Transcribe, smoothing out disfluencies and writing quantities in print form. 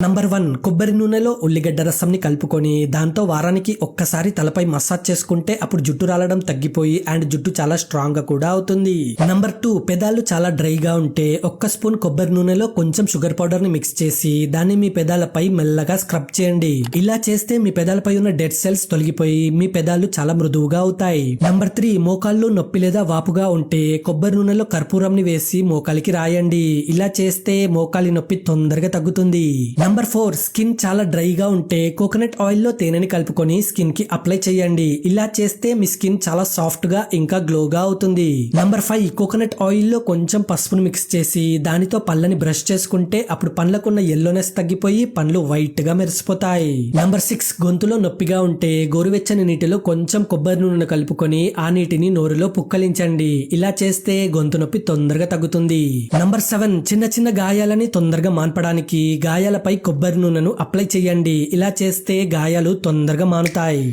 Number 1, కొబ్బరి నూనెలో ఉల్లిగడ్డ రసంని కలుపుకొని దాంతో వారానికి ఒక్కసారి తలపై మసాజ్ చేసుకుంటే అప్పుడు జుట్టు రాలడం తగ్గిపోయి అండ్ జుట్టు చాలా స్ట్రాంగ్ గా కూడా అవుతుంది. నంబర్ 2, పెదాలు చాలా డ్రైగా ఉంటే ఒక్క స్పూన్ కొబ్బరి నూనెలో కొంచెం షుగర్ పౌడర్ ని మిక్స్ చేసి దాన్ని మీ పెదాలపై మెల్లగా స్క్రబ్ చేయండి. ఇలా చేస్తే మీ పెదాలపై ఉన్న డెడ్ సెల్స్ తొలగిపోయి మీ పెదాలు చాలా మృదువుగా అవుతాయి. నంబర్ 3, మోకాళ్ళు నొప్పి లేదా వాపుగా ఉంటే కొబ్బరి నూనెలో కర్పూరం ని వేసి మోకాలికి రాయండి. ఇలా చేస్తే మోకాలి నొప్పి తొందరగా తగ్గుతుంది. నంబర్ 4, స్కిన్ చాలా డ్రైగా ఉంటే కోకోనట్ ఆయిల్ లో తేనెని కలుపుకొని స్కిన్ కి అప్లై చేయండి. ఇలా చేస్తే మీ స్కిన్ చాలా సాఫ్ట్ గా ఇంకా గ్లోగా అవుతుంది. నంబర్ 5, కోకోనట్ ఆయిల్ లో కొంచెం పసుపును మిక్స్ చేసి దానితో పళ్ళని బ్రష్ చేసుకుంటే అప్పుడు పండ్లకున్న ఎల్లోనెస్ తగ్గిపోయి పండ్లు వైట్ గా మెరిసిపోతాయి. నంబర్ 6, గొంతులో నొప్పిగా ఉంటే గోరువెచ్చని నీటిలో కొంచెం కొబ్బరి నూనెను కలుపుకొని ఆ నీటిని నోరులో పుక్కలించండి. ఇలా చేస్తే గొంతు నొప్పి తొందరగా తగ్గుతుంది. నంబర్ 7, చిన్న చిన్న గాయాలని తొందరగా మాన్పడానికి గాయాలపై కొబ్బరి నూనెను అప్లై చేయండి. ఇలా చేస్తే గాయాలు తొందరగా మానుతాయి.